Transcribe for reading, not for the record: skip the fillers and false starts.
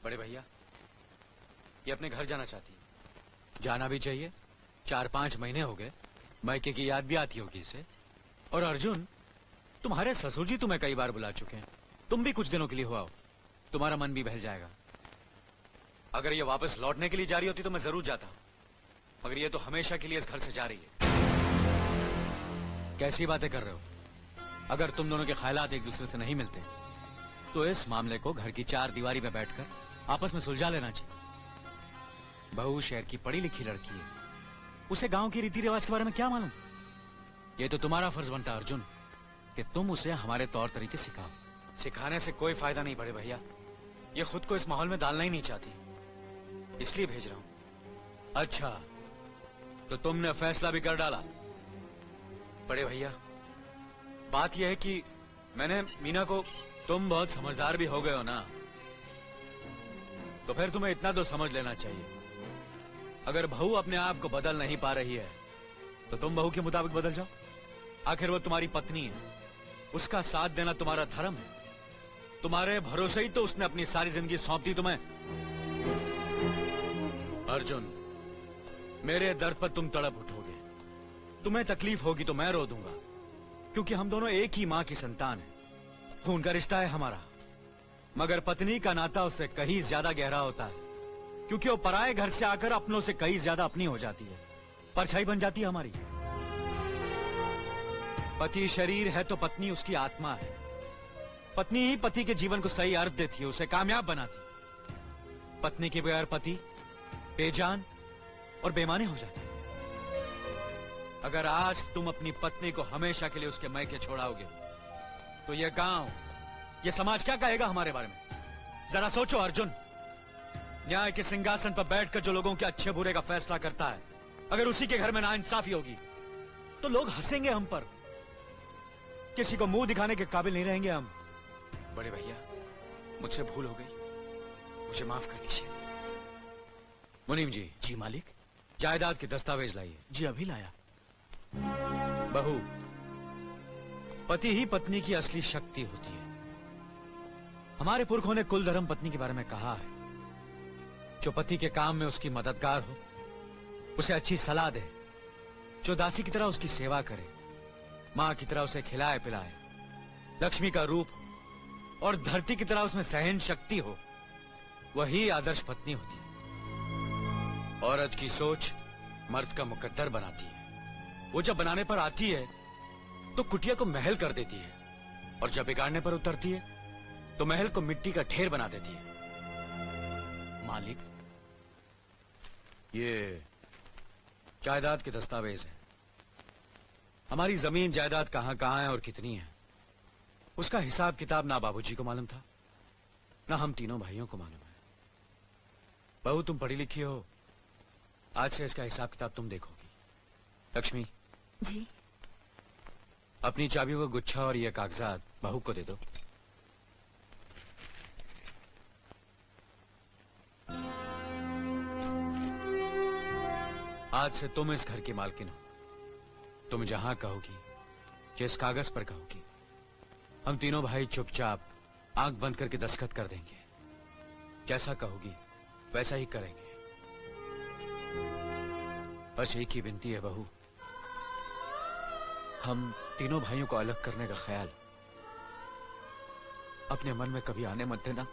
बड़े भैया, ये अपने घर जाना चाहती है। जाना भी चाहिए। 4-5 महीने हो गए, मायके की याद भी आती होगी इसे। और अर्जुन, तुम्हारे ससुर जी तुम्हें कई बार बुला चुके हैं, तुम भी कुछ दिनों के लिए हो आओ, तुम्हारा मन भी बहल जाएगा। अगर ये वापस लौटने के लिए जा रही होती तो मैं जरूर जाता, मगर ये तो हमेशा के लिए इस घर से जा रही है। कैसी बातें कर रहे हो? अगर तुम दोनों के ख्यालात एक दूसरे से नहीं मिलते तो इस मामले को घर की 4 दीवारी में बैठकर आपस में सुलझा लेना चाहिए। बहू शहर की पढ़ी लिखी लड़की है, उसे गांव की रीति रिवाज के बारे में क्या मालूम। ये तो तुम्हारा फर्ज बनता अर्जुन कि तुम उसे हमारे तौर तरीके सिखाओ। सिखाने से कोई फायदा नहीं बड़े भैया, ये खुद को इस माहौल में डालना ही नहीं चाहती, इसलिए भेज रहा हूं। अच्छा, तो तुमने फैसला भी कर डाला? बड़े भैया, बात यह है कि मैंने मीना को, तुम बहुत समझदार भी हो गए हो ना, तो फिर तुम्हें इतना तो समझ लेना चाहिए, अगर बहू अपने आप को बदल नहीं पा रही है तो तुम बहू के मुताबिक बदल जाओ। आखिर वो तुम्हारी पत्नी है, उसका साथ देना तुम्हारा धर्म है। तुम्हारे भरोसे ही तो उसने अपनी सारी जिंदगी सौंप दी तुम्हें। अर्जुन, मेरे दर्द पर तुम तड़प उठोगे, तुम्हें तकलीफ होगी तो मैं रो दूंगा, क्योंकि हम दोनों एक ही मां की संतान हैं। खून का रिश्ता है हमारा, मगर पत्नी का नाता उससे कहीं ज्यादा गहरा होता है, क्योंकि वो पराये घर से आकर अपनों से कहीं ज्यादा अपनी हो जाती है, परछाई बन जाती है हमारी। पति शरीर है तो पत्नी उसकी आत्मा है। पत्नी ही पति के जीवन को सही अर्थ देती है, उसे कामयाब बनाती। पत्नी के बगैर पति बेजान और बेमाने हो जाते। अगर आज तुम अपनी पत्नी को हमेशा के लिए उसके मायके छोड़ाओगे तो यह गांव, यह समाज क्या कहेगा हमारे बारे में? जरा सोचो अर्जुन, न्याय के सिंहासन पर बैठकर जो लोगों के अच्छे बुरे का फैसला करता है, अगर उसी के घर में नाइंसाफी होगी तो लोग हंसेंगे हम पर, किसी को मुंह दिखाने के काबिल नहीं रहेंगे हम। बड़े भैया, मुझसे भूल हो गई, मुझे माफ कर दीजिए। मुनीम जी। जी मालिक। जायदाद के दस्तावेज लाइए। जी अभी लाया। बहू, पति ही पत्नी की असली शक्ति होती है। हमारे पुरखों ने कुल धर्म पत्नी के बारे में कहा है, जो पति के काम में उसकी मददगार हो, उसे अच्छी सलाह दे, जो दासी की तरह उसकी सेवा करे, मां की तरह उसे खिलाए पिलाए, लक्ष्मी का रूप हो और धरती की तरह उसमें सहन शक्ति हो, वही आदर्श पत्नी होती है। औरत की सोच मर्द का मुकद्दर बनाती है। वो जब बनाने पर आती है तो कुटिया को महल कर देती है, और जब बिगाड़ने पर उतरती है तो महल को मिट्टी का ढेर बना देती है। मालिक, ये जायदाद के दस्तावेज है। हमारी जमीन जायदाद कहां कहां है और कितनी है, उसका हिसाब किताब ना बाबूजी को मालूम था, ना हम तीनों भाइयों को मालूम है। बहू, तुम पढ़ी लिखी हो, आज से इसका हिसाब किताब तुम देखोगी। लक्ष्मी जी। अपनी चाबियों का गुच्छा और ये कागजात बहू को दे दो। आज से तुम इस घर की मालकिन हो। तुम जहां कहोगी, जिस कागज पर कहोगी, हम तीनों भाई चुपचाप आंख बंद करके दस्तखत कर देंगे। जैसा कहोगी वैसा ही करेंगे। बस एक ही विनती है बहू, हम तीनों भाइयों को अलग करने का ख्याल अपने मन में कभी आने मत देना।